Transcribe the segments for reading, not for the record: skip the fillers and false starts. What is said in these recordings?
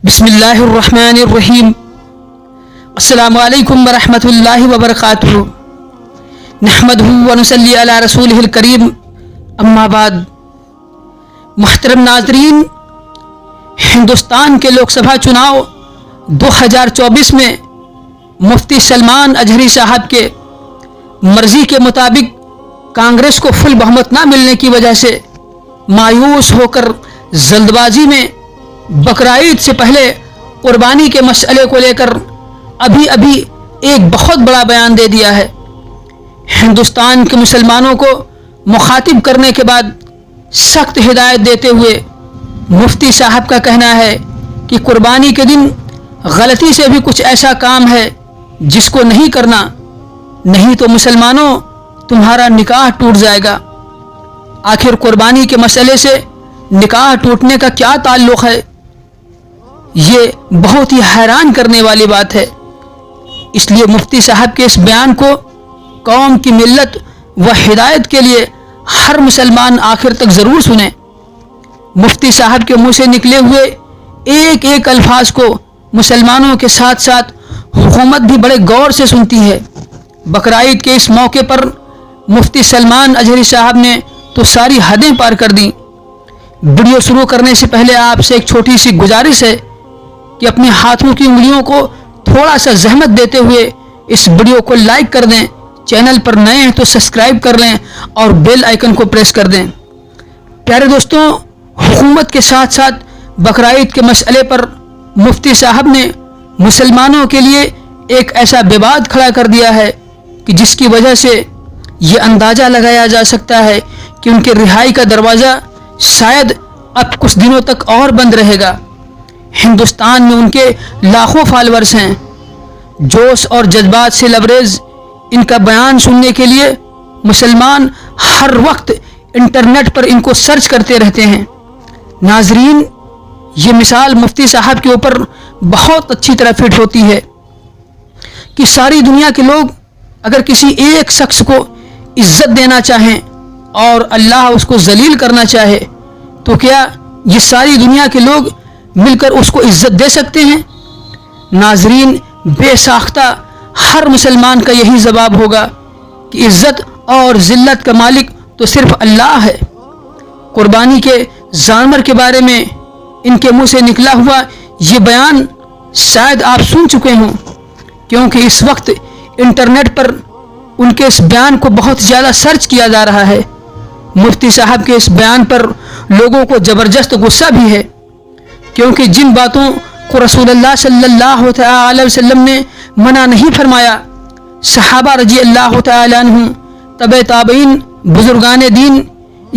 बिस्मिल्लाहिर रहमानिर रहीम। अस्सलामु अलैकुम व रहमतुल्लाहि व बरकातुहू। नहमदुहू व नुसल्ली अला रसूलिहिल करीम। अम्मा बाद। मुहतरम नाज़रीन, हिंदुस्तान के लोकसभा चुनाव 2024 में मुफ्ती सलमान अजहरी साहब के मर्जी के मुताबिक कांग्रेस को फुल बहुमत ना मिलने की वजह से मायूस होकर जल्दबाजी में बकरीद से पहले कुर्बानी के मसले को लेकर अभी अभी एक बहुत बड़ा बयान दे दिया है। हिंदुस्तान के मुसलमानों को मुखातिब करने के बाद सख्त हिदायत देते हुए मुफ्ती साहब का कहना है कि कुर्बानी के दिन गलती से भी कुछ ऐसा काम है जिसको नहीं करना, नहीं तो मुसलमानों तुम्हारा निकाह टूट जाएगा। आखिर कुर्बानी के मसले से निकाह टूटने का क्या ताल्लुक़ है? ये बहुत ही हैरान करने वाली बात है। इसलिए मुफ्ती साहब के इस बयान को कौम की मिल्लत व हिदायत के लिए हर मुसलमान आखिर तक ज़रूर सुने। मुफ्ती साहब के मुंह से निकले हुए एक एक अल्फाज को मुसलमानों के साथ साथ हुकूमत भी बड़े गौर से सुनती है। बकरीद के इस मौके पर मुफ्ती सलमान अजहरी साहब ने तो सारी हदें पार कर दी। वीडियो शुरू करने से पहले आपसे एक छोटी सी गुजारिश है कि अपने हाथों की उंगलियों को थोड़ा सा जहमत देते हुए इस वीडियो को लाइक कर दें। चैनल पर नए हैं तो सब्सक्राइब कर लें और बेल आइकन को प्रेस कर दें। प्यारे दोस्तों, हुकूमत के साथ साथ बकरीद के मसले पर मुफ्ती साहब ने मुसलमानों के लिए एक ऐसा विवाद खड़ा कर दिया है कि जिसकी वजह से ये अंदाज़ा लगाया जा सकता है कि उनके रिहाई का दरवाज़ा शायद अब कुछ दिनों तक और बंद रहेगा। हिंदुस्तान में उनके लाखों फॉलोअर्स हैं। जोश और जज्बात से लबरेज इनका बयान सुनने के लिए मुसलमान हर वक्त इंटरनेट पर इनको सर्च करते रहते हैं। नाजरीन, ये मिसाल मुफ्ती साहब के ऊपर बहुत अच्छी तरह फिट होती है कि सारी दुनिया के लोग अगर किसी एक शख्स को इज्जत देना चाहें और अल्लाह उसको जलील करना चाहे तो क्या ये सारी दुनिया के लोग मिलकर उसको इज्जत दे सकते हैं? नाजरीन, बेसाख्ता हर मुसलमान का यही जवाब होगा कि इज्जत और जिल्लत का मालिक तो सिर्फ अल्लाह है। कुर्बानी के जानवर के बारे में इनके मुंह से निकला हुआ ये बयान शायद आप सुन चुके हों, क्योंकि इस वक्त इंटरनेट पर उनके इस बयान को बहुत ज़्यादा सर्च किया जा रहा है। मुफ्ती साहब के इस बयान पर लोगों को ज़बरदस्त गुस्सा भी है, क्योंकि जिन बातों को रसूलुल्लाह सल्लल्लाहु अलैहि वसल्लम ने मना नहीं फरमाया, सहाबा रजी अल्लाह तआला अन्हुम, तबे ताबईन, बुजुर्गान दीन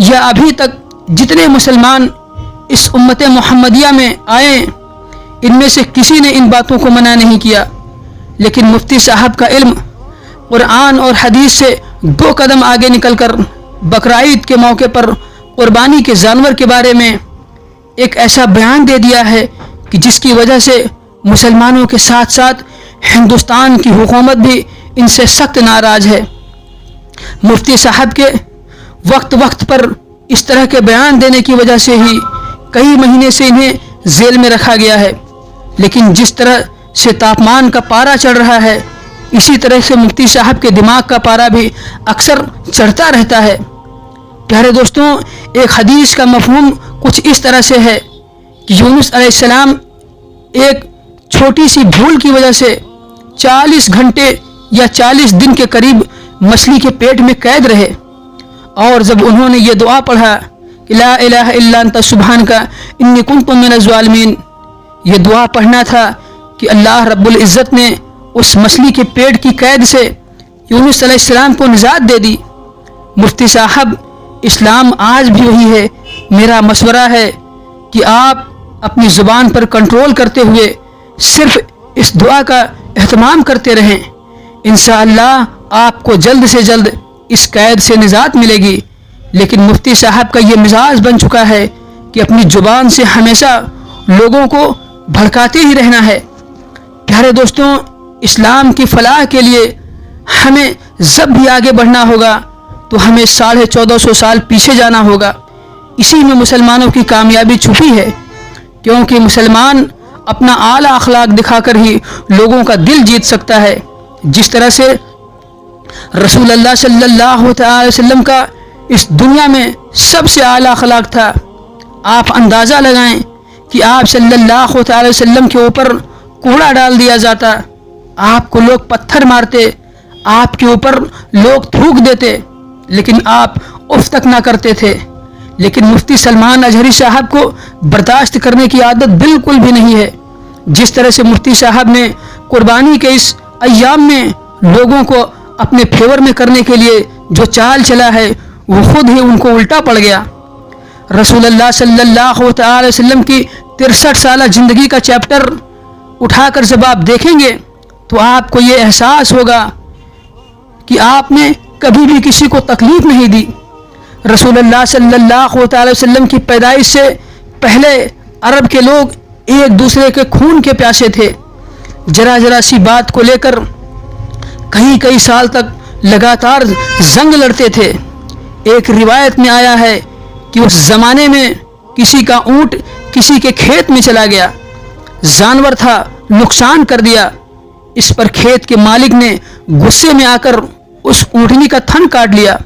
या अभी तक जितने मुसलमान इस उम्मत मुहम्मदिया में आए, इनमें से किसी ने इन बातों को मना नहीं किया। लेकिन मुफ्ती साहब का इल्म कुरान और हदीस से 2 कदम आगे निकलकर बकरीद के मौके पर कुर्बानी के जानवर के बारे में एक ऐसा बयान दे दिया है कि जिसकी वजह से मुसलमानों के साथ साथ हिंदुस्तान की हुकूमत भी इनसे सख्त नाराज़ है। मुफ्ती साहब के वक्त वक्त पर इस तरह के बयान देने की वजह से ही कई महीने से इन्हें जेल में रखा गया है। लेकिन जिस तरह से तापमान का पारा चढ़ रहा है, इसी तरह से मुफ्ती साहब के दिमाग का पारा भी अक्सर चढ़ता रहता है। प्यारे दोस्तों, एक हदीस का मफहूम कुछ इस तरह से है कि यूनुस अलैहिस्सलाम एक छोटी सी भूल की वजह से 40 घंटे या 40 दिन के करीब मछली के पेट में कैद रहे, और जब उन्होंने ये दुआ पढ़ा कि ला इलाहा इल्ला अंता सुब्हानका इन्नी कुन्तु मिनज़ ज़ालिमीन, ये दुआ पढ़ना था कि अल्लाह रब्बुल इज़्ज़त ने उस मछली के पेट की कैद से यूनुस अलैहिस्सलाम को निजात दे दी। मुफ्ती साहब, इस्लाम आज भी वही है। मेरा मशवरा है कि आप अपनी ज़ुबान पर कंट्रोल करते हुए सिर्फ इस दुआ का एहतमाम करते रहें। इंशाअल्लाह आपको जल्द से जल्द इस कैद से निजात मिलेगी। लेकिन मुफ्ती साहब का ये मिजाज बन चुका है कि अपनी ज़ुबान से हमेशा लोगों को भड़काते ही रहना है। प्यारे दोस्तों, इस्लाम की फलाह के लिए हमें जब भी आगे बढ़ना होगा तो हमें 1450 साल पीछे जाना होगा। इसी में मुसलमानों की कामयाबी छुपी है, क्योंकि मुसलमान اپنا اعلیٰ اخلاق دکھا کر ہی لوگوں کا دل جیت سکتا ہے۔ جس طرح سے رسول اللہ صلی اللہ تعالی علیہ وسلم کا اس دنیا میں سب سے اعلیٰ اخلاق تھا، آپ اندازہ لگائیں کہ آپ صلی اللہ تعالی وسلم کے اوپر کوڑا ڈال دیا جاتا، آپ کو لوگ پتھر مارتے، آپ کے اوپر لوگ تھوک دیتے، لیکن آپ اف تک نہ کرتے تھے۔ لیکن مفتی سلمان اجہری صاحب کو برداشت کرنے کی عادت بالکل بھی نہیں ہے۔ جس طرح سے مفتی صاحب نے قربانی کے اس ایام میں لوگوں کو اپنے فیور میں کرنے کے لیے جو چال چلا ہے وہ خود ہی ان کو الٹا پڑ گیا۔ رسول اللہ صلی اللہ تعالی وسلم کی 63 سالہ زندگی کا چیپٹر اٹھا کر جب آپ دیکھیں گے تو آپ کو یہ احساس ہوگا کہ آپ نے کبھی بھی کسی کو تکلیف نہیں دی۔ رسول اللہ صلی اللہ تعالی وسلم کی پیدائش سے پہلے عرب کے لوگ ایک دوسرے کے خون کے پیاسے تھے، ذرا ذرا سی بات کو لے کر کئی سال تک لگاتار جنگ لڑتے تھے۔ ایک روایت میں آیا ہے کہ اس زمانے میں کسی کا اونٹ کسی کے کھیت میں چلا گیا، جانور تھا، نقصان کر دیا۔ اس پر کھیت کے مالک نے غصے میں آ کر اس اونٹنی کا تھن کاٹ لیا۔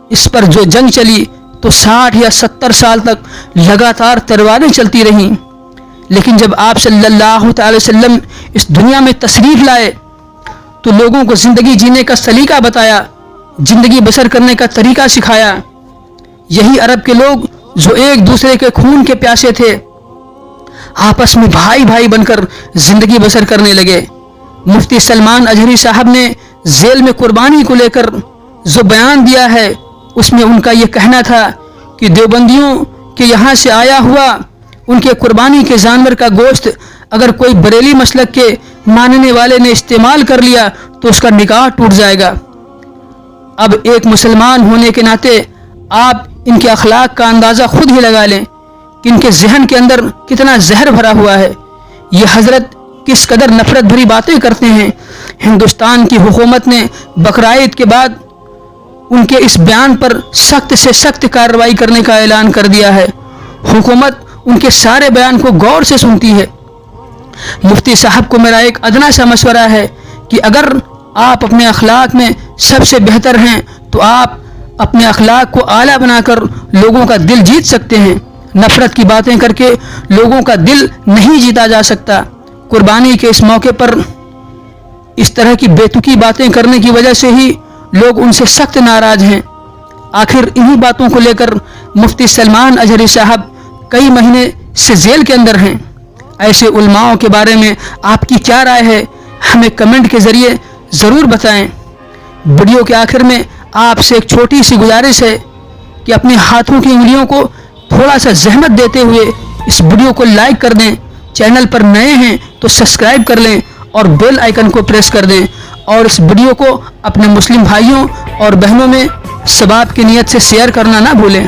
اس پر جو جنگ چلی تو 60 یا 70 سال تک لگاتار تلواریں چلتی رہیں۔ لیکن جب آپ صلی اللہ تعالی وسلم اس دنیا میں تشریف لائے تو لوگوں کو زندگی جینے کا سلیقہ بتایا، زندگی بسر کرنے کا طریقہ سکھایا۔ یہی عرب کے لوگ جو ایک دوسرے کے خون کے پیاسے تھے آپس میں بھائی بھائی بن کر زندگی بسر کرنے لگے۔ مفتی سلمان اجہری صاحب نے ذیل میں قربانی کو لے کر جو بیان دیا ہے اس میں ان کا یہ کہنا تھا کہ دیوبندیوں کے یہاں سے آیا ہوا ان کے قربانی کے جانور کا گوشت اگر کوئی بریلی مسلک کے ماننے والے نے استعمال کر لیا تو اس کا نکاح ٹوٹ جائے گا۔ اب ایک مسلمان ہونے کے ناطے آپ ان کے اخلاق کا اندازہ خود ہی لگا لیں کہ ان کے ذہن کے اندر کتنا زہر بھرا ہوا ہے۔ یہ حضرت کس قدر نفرت بھری باتیں کرتے ہیں۔ ہندوستان کی حکومت نے بقرعید کے بعد ان کے اس بیان پر سخت سے سخت کارروائی کرنے کا اعلان کر دیا ہے۔ حکومت ان کے سارے بیان کو غور سے سنتی ہے۔ مفتی صاحب کو میرا ایک ادنا سا مشورہ ہے کہ اگر آپ اپنے اخلاق میں سب سے بہتر ہیں تو آپ اپنے اخلاق کو اعلیٰ بنا کر لوگوں کا دل جیت سکتے ہیں۔ نفرت کی باتیں کر کے لوگوں کا دل نہیں جیتا جا سکتا۔ قربانی کے اس موقع پر اس طرح کی بیتوکی باتیں کرنے کی وجہ سے ہی لوگ ان سے سخت ناراض ہیں۔ آخر انہی باتوں کو لے کر مفتی سلمان اجہری صاحب کئی مہینے سے جیل کے اندر ہیں۔ ایسے علماؤں کے بارے میں آپ کی کیا رائے ہے؟ ہمیں کمنٹ کے ذریعے ضرور بتائیں۔ ویڈیو کے آخر میں آپ سے ایک چھوٹی سی گزارش ہے کہ اپنے ہاتھوں کی انگلیوں کو تھوڑا سا زحمت دیتے ہوئے اس ویڈیو کو لائک کر دیں، چینل پر نئے ہیں تو سبسکرائب کر لیں اور بیل آئیکن کو پریس کر دیں، اور اس ویڈیو کو اپنے مسلم بھائیوں اور بہنوں میں ثواب کی نیت سے شیئر کرنا نہ بھولیں۔